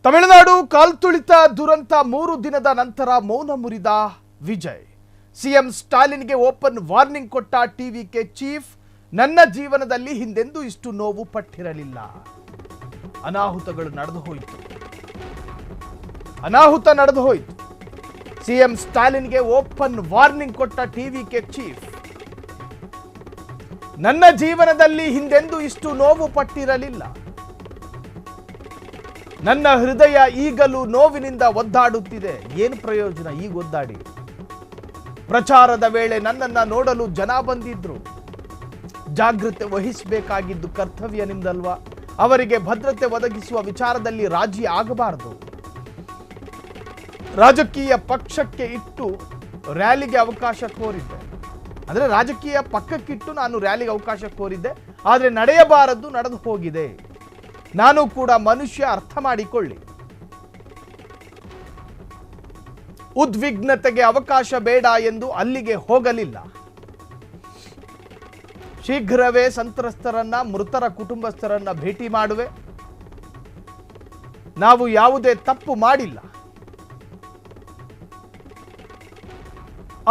ತಮಿಳುನಾಡು ಕಾಲ್ತುಳಿತ ದುರಂತ 3 ದಿನದ ನಂತರ ಮೌನ ಮುರಿದ ವಿಜಯ್. ಸಿಎಂ ಸ್ಟಾಲಿನ್ಗೆ ಓಪನ್ ವಾರ್ನಿಂಗ್ ಕೊಟ್ಟ ಟಿವಿಕೆ ಚೀಫ್. ನನ್ನ ಜೀವನದಲ್ಲಿ ಹಿಂದೆಂದೂ ಇಷ್ಟು ನೋವು ಪಟ್ಟಿರಲಿಲ್ಲ. ಅನಾಹುತಗಳು ನಡೆದು ಹೋಯಿತು. ಸಿಎಂ ಸ್ಟಾಲಿನ್ಗೆ ಓಪನ್ ವಾರ್ನಿಂಗ್ ಕೊಟ್ಟ ಟಿವಿಕೆ ಚೀಫ್. ನನ್ನ ಜೀವನದಲ್ಲಿ ಹಿಂದೆಂದೂ ಇಷ್ಟು ನೋವು ಪಟ್ಟಿರಲಿಲ್ಲ. ನನ್ನ ಹೃದಯ ಈಗಲೂ ನೋವಿನಿಂದ ಒದ್ದಾಡುತ್ತಿದೆ. ಏನು ಪ್ರಯೋಜನ ಈಗ ಒದ್ದಾಡಿ? ಪ್ರಚಾರದ ವೇಳೆ ನನ್ನನ್ನು ನೋಡಲು ಜನ ಬಂದಿದ್ರು. ಜಾಗೃತೆ ವಹಿಸಬೇಕಾಗಿದ್ದು ಕರ್ತವ್ಯ ನಿಮ್ದಲ್ವಾ? ಅವರಿಗೆ ಭದ್ರತೆ ಒದಗಿಸುವ ವಿಚಾರದಲ್ಲಿ ರಾಜಿ ಆಗಬಾರದು. ರಾಜಕೀಯ ಪಕ್ಷಕ್ಕೆ ಇಟ್ಟು ರ್ಯಾಲಿಗೆ ಅವಕಾಶ ಕೋರಿದ್ದೆ. ಅಂದರೆ ರಾಜಕೀಯ ಪಕ್ಕಕ್ಕಿಟ್ಟು ನಾನು ರ್ಯಾಲಿಗೆ ಅವಕಾಶ ಕೋರಿದ್ದೆ. ಆದರೆ ನಡೆಯಬಾರದು, ನಡೆದು ಹೋಗಿದೆ. ನಾನು ಕೂಡ ಮನುಷ್ಯ, ಅರ್ಥ ಮಾಡಿಕೊಳ್ಳಿ. ಉದ್ವಿಗ್ನತೆಗೆ ಅವಕಾಶ ಬೇಡ ಎಂದು ಅಲ್ಲಿಗೆ ಹೋಗಲಿಲ್ಲ. ಶೀಘ್ರವೇ ಸಂತ್ರಸ್ತರನ್ನ, ಮೃತರ ಕುಟುಂಬಸ್ಥರನ್ನ ಭೇಟಿ ಮಾಡುವೆ. ನಾವು ಯಾವುದೇ ತಪ್ಪು ಮಾಡಿಲ್ಲ.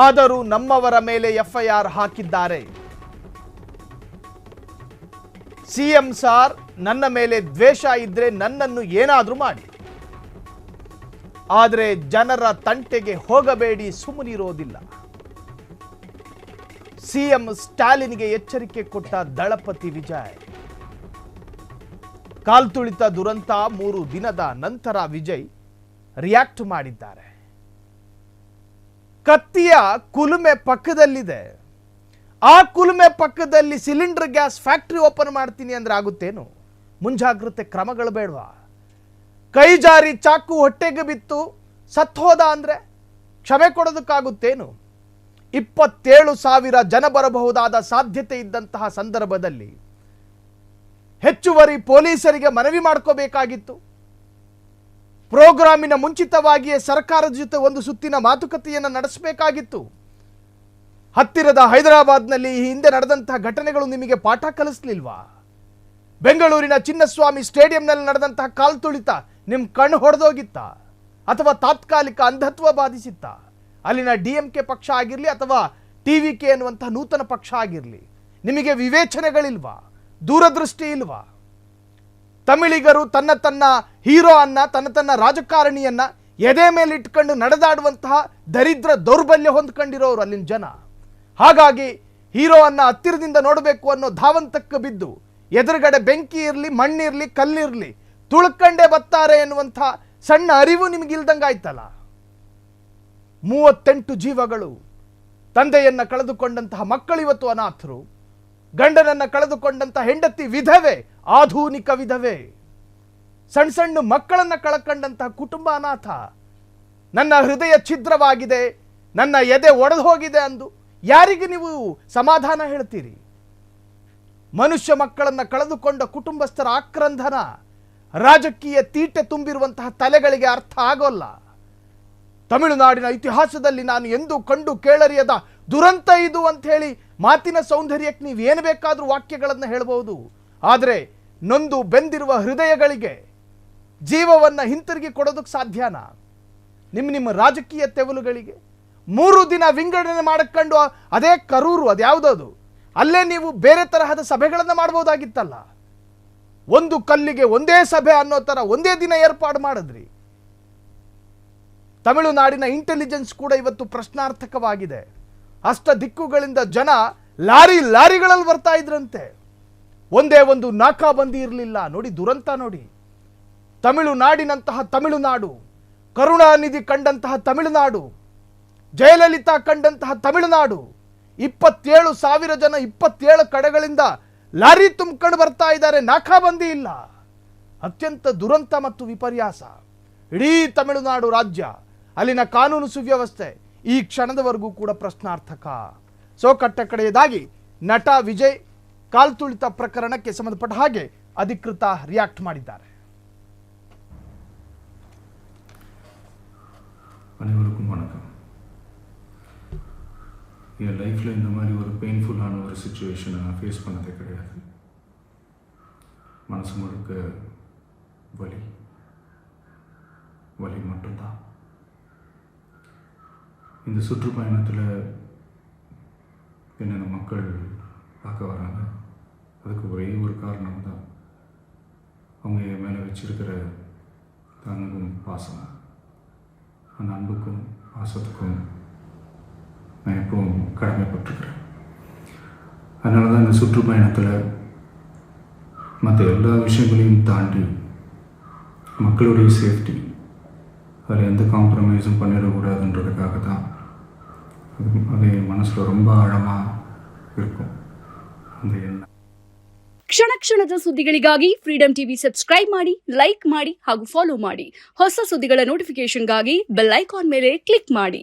ಆದರೂ ನಮ್ಮವರ ಮೇಲೆ ಎಫ್ಐಆರ್ ಹಾಕಿದ್ದಾರೆ. ಸಿಎಂ ಸಾರ್, ನನ್ನ ಮೇಲೆ ದ್ವೇಷ ಇದ್ರೆ ನನ್ನನ್ನು ಏನಾದರೂ ಮಾಡಿ, ಆದರೆ ಜನರ ತಂಟೆಗೆ ಹೋಗಬೇಡಿ, ಸುಮ್ಮನಿರೋದಿಲ್ಲ. ಸಿಎಂ ಸ್ಟಾಲಿನ್ಗೆ ಎಚ್ಚರಿಕೆ ಕೊಟ್ಟ ದಳಪತಿ ವಿಜಯ್. ಕಾಲ್ತುಳಿತ ದುರಂತ 3 ದಿನದ ನಂತರ ವಿಜಯ್ ರಿಯಾಕ್ಟ್ ಮಾಡಿದ್ದಾರೆ. ಕತ್ತಿಯ ಕುಲುಮೆ ಪಕ್ಕದಲ್ಲಿದೆ. ಆ ಕುಲುಮೆ ಪಕ್ಕದಲ್ಲಿ ಸಿಲಿಂಡರ್ ಗ್ಯಾಸ್ ಫ್ಯಾಕ್ಟರಿ ಓಪನ್ ಮಾಡ್ತೀನಿ ಅಂದ್ರೆ ಆಗುತ್ತೇನು? ಮುಂಜಾಗ್ರತೆ ಕ್ರಮಗಳು ಬೇಡವಾ? ಕೈ ಜಾರಿ ಚಾಕು ಹೊಟ್ಟೆಗೆ ಬಿತ್ತು ಸತ್ತೋದ ಅಂದ್ರೆ ಕ್ಷಮೆ ಕೊಡೋದಕ್ಕಾಗುತ್ತೇನು? 27,000 ಜನ ಬರಬಹುದಾದ ಸಾಧ್ಯತೆ ಇದ್ದಂತಹ ಸಂದರ್ಭದಲ್ಲಿ ಹೆಚ್ಚುವರಿ ಪೊಲೀಸರಿಗೆ ಮನವಿ ಮಾಡ್ಕೋಬೇಕಾಗಿತ್ತು. ಪ್ರೋಗ್ರಾಮಿನ ಮುಂಚಿತವಾಗಿಯೇ ಸರ್ಕಾರದ ಜೊತೆ ಒಂದು ಸುತ್ತಿನ ಮಾತುಕತೆಯನ್ನು ನಡೆಸಬೇಕಾಗಿತ್ತು. ಹತ್ತಿರದ ಹೈದರಾಬಾದ್ನಲ್ಲಿ ಈ ಹಿಂದೆ ನಡೆದಂತಹ ಘಟನೆಗಳು ನಿಮಗೆ ಪಾಠ ಕಲಿಸ್ಲಿಲ್ವಾ? ಬೆಂಗಳೂರಿನ ಚಿನ್ನಸ್ವಾಮಿ ಸ್ಟೇಡಿಯಂನಲ್ಲಿ ನಡೆದಂತಹ ಕಾಲ್ತುಳಿತ ನಿಮ್ಮ ಕಣ್ಣು ಹೊಡೆದೋಗಿತ್ತ? ಅಥವಾ ತಾತ್ಕಾಲಿಕ ಅಂಧತ್ವ ಬಾಧಿಸಿತ್ತ? ಅಲ್ಲಿನ ಡಿಎಂಕೆ ಪಕ್ಷ ಆಗಿರಲಿ ಅಥವಾ ಟಿವಿಕೆ ಅನ್ನುವಂತಹ ನೂತನ ಪಕ್ಷ ಆಗಿರಲಿ, ನಿಮಗೆ ವಿವೇಚನೆಗಳಿಲ್ವಾ? ದೂರದೃಷ್ಟಿ ಇಲ್ವಾ? ತಮಿಳಿಗರು ತನ್ನ ಹೀರೋ ಅನ್ನ, ತನ್ನ ರಾಜಕಾರಣಿಯನ್ನ ಎದೆ ಮೇಲೆ ಇಟ್ಕೊಂಡು ನಡೆದಾಡುವಂತಹ ದರಿದ್ರ ದೌರ್ಬಲ್ಯ ಹೊಂದ್ಕೊಂಡಿರೋರು ಅಲ್ಲಿನ ಜನ. ಹಾಗಾಗಿ ಹೀರೋ ಅನ್ನ ಹತ್ತಿರದಿಂದ ನೋಡಬೇಕು ಅನ್ನೋ ಧಾವಂತಕ್ಕೆ ಬಿದ್ದು ಎದುರುಗಡೆ ಬೆಂಕಿ ಇರಲಿ, ಮಣ್ಣಿರಲಿ, ಕಲ್ಲಿರಲಿ ತುಳ್ಕಂಡೇ ಬರ್ತಾರೆ ಎನ್ನುವಂಥ ಸಣ್ಣ ಅರಿವು ನಿಮಗಿಲ್ದಂಗಾಯ್ತಲ್ಲ. 38 ಜೀವಗಳು, ತಂದೆಯನ್ನ ಕಳೆದುಕೊಂಡಂತಹ ಮಕ್ಕಳು ಇವತ್ತು ಅನಾಥರು, ಗಂಡನನ್ನ ಕಳೆದುಕೊಂಡಂತಹ ಹೆಂಡತಿ ವಿಧವೆ, ಆಧುನಿಕ ವಿಧವೆ, ಸಣ್ಣ ಮಕ್ಕಳನ್ನ ಕಳ್ಕೊಂಡಂತಹ ಕುಟುಂಬ ಅನಾಥ. ನನ್ನ ಹೃದಯ ಛಿದ್ರವಾಗಿದೆ, ನನ್ನ ಎದೆ ಒಡೆದು ಹೋಗಿದೆ ಅಂದು ಯಾರಿಗೆ ನೀವು ಸಮಾಧಾನ ಹೇಳ್ತೀರಿ? ಮನುಷ್ಯ ಮಕ್ಕಳನ್ನ ಕಳೆದುಕೊಂಡ ಕುಟುಂಬಸ್ಥರ ಆಕ್ರಂದನ, ರಾಜಕೀಯ ತೀಟೆ ತುಂಬಿರುವಂತಹ ತಲೆಗಳಿಗೆ ಅರ್ಥ ಆಗೋಲ್ಲ. ತಮಿಳುನಾಡಿನ ಇತಿಹಾಸದಲ್ಲಿ ನಾನು ಎಂದೂ ಕಂಡು ಕೇಳರಿಯದ ದುರಂತ ಇದು ಅಂತ ಹೇಳಿ ಮಾತಿನ ಸೌಂದರ್ಯಕ್ಕೆ ನೀವು ಏನು ಬೇಕಾದರೂ ವಾಕ್ಯಗಳನ್ನು ಹೇಳಬಹುದು. ಆದರೆ ನೊಂದು ಬೆಂದಿರುವ ಹೃದಯಗಳಿಗೆ ಜೀವವನ್ನು ಹಿಂತಿರುಗಿ ಕೊಡೋದಕ್ಕೆ ಸಾಧ್ಯನಾ? ನಿಮ್ಮ ರಾಜಕೀಯ ತೆವಲುಗಳಿಗೆ 3 ದಿನ ವಿಂಗಡಣೆ ಮಾಡಿಕೊಂಡು ಅದೇ ಕರೂರು, ಅದ್ಯಾವುದದು, ಅಲ್ಲೇ ನೀವು ಬೇರೆ ತರಹದ ಸಭೆಗಳನ್ನು ಮಾಡಬಹುದಾಗಿತ್ತಲ್ಲ. ಒಂದು ಕಲ್ಲಿಗೆ ಒಂದೇ ಸಭೆ ಅನ್ನೋ ಥರ ಒಂದೇ ದಿನ ಏರ್ಪಾಡು ಮಾಡಿದ್ರಿ. ತಮಿಳುನಾಡಿನ ಇಂಟೆಲಿಜೆನ್ಸ್ ಕೂಡ ಇವತ್ತು ಪ್ರಶ್ನಾರ್ಥಕವಾಗಿದೆ. ಅಷ್ಟ ದಿಕ್ಕುಗಳಿಂದ ಜನ ಲಾರಿಗಳಲ್ಲಿ ಬರ್ತಾ ಇದ್ರಂತೆ. ಒಂದೇ ಒಂದು ನಾಕಾಬಂದಿ ಇರಲಿಲ್ಲ. ನೋಡಿ ದುರಂತ ನೋಡಿ. ತಮಿಳುನಾಡಿನಂತಹ ತಮಿಳುನಾಡು, ಕರುಣಾನಿಧಿ ಕಂಡಂತಹ ತಮಿಳುನಾಡು, ಜಯಲಲಿತಾ ಕಂಡಂತಹ ತಮಿಳುನಾಡು, 27,000 ಜನ 27 ಕಡೆಗಳಿಂದ ಲಾರಿ ತುಂಬಿಕೊಂಡು ಬರ್ತಾ ಇದ್ದಾರೆ. ನಾಕಾಬಂದಿ ಇಲ್ಲ. ಅತ್ಯಂತ ದುರಂತ ಮತ್ತು ವಿಪರ್ಯಾಸ. ಇಡೀ ತಮಿಳುನಾಡು ರಾಜ್ಯ, ಅಲ್ಲಿನ ಕಾನೂನು ಸುವ್ಯವಸ್ಥೆ ಈ ಕ್ಷಣದವರೆಗೂ ಕೂಡ ಪ್ರಶ್ನಾರ್ಥಕ. ಕಡೆಯದಾಗಿ ನಟ ವಿಜಯ್ ಕಾಲ್ತುಳಿತ ಪ್ರಕರಣಕ್ಕೆ ಸಂಬಂಧಪಟ್ಟ ಹಾಗೆ ಅಧಿಕೃತ ರಿಯಾಕ್ಟ್ ಮಾಡಿದ್ದಾರೆ. அனைவருக்கும் வணக்கம். என் லைஃப்பில் இந்த மாதிரி ஒரு பெயின்ஃபுல்லான ஒரு சிச்சுவேஷனை நான் ஃபேஸ் பண்ணதே கிடையாது. மனசு முழுக்க வலி, வழி மட்டும்தான். இந்த சுற்றுப்பயணத்தில் என்னென்ன மக்கள் பார்க்க வராங்க, அதுக்கு ஒரே ஒரு காரணம் தான், அவங்க என் மேலே வச்சிருக்கிற அன்பும் பாசம். அந்த அன்புக்கும் பாசத்துக்கும் நான் எப்பவும் கடமைப்பட்டிருக்கிறேன். அதனால தான் இந்த சுற்றுப்பயணத்தில் மற்ற எல்லா விஷயங்களையும் தாண்டி மக்களுடைய சேஃப்டி, அதில் எந்த காம்ப்ரமைஸும் பண்ணிடக்கூடாதுன்றதுக்காக தான் அது என் மனசில் ரொம்ப ஆழமாக இருக்கும் அந்த எண்ணம். ಕ್ಷಣ ಕ್ಷಣದ ಸುದ್ದಿಗಳಿಗಾಗಿ ಫ್ರೀಡಂ ಟಿವಿ ಸಬ್ಸ್ಕ್ರೈಬ್ ಮಾಡಿ, ಲೈಕ್ ಮಾಡಿ ಹಾಗೂ ಫಾಲೋ ಮಾಡಿ. ಹೊಸ ಸುದ್ದಿಗಳ ನೋಟಿಫಿಕೇಶನ್ಗಾಗಿ ಬೆಲ್ ಐಕಾನ್ ಮೇಲೆ ಕ್ಲಿಕ್ ಮಾಡಿ.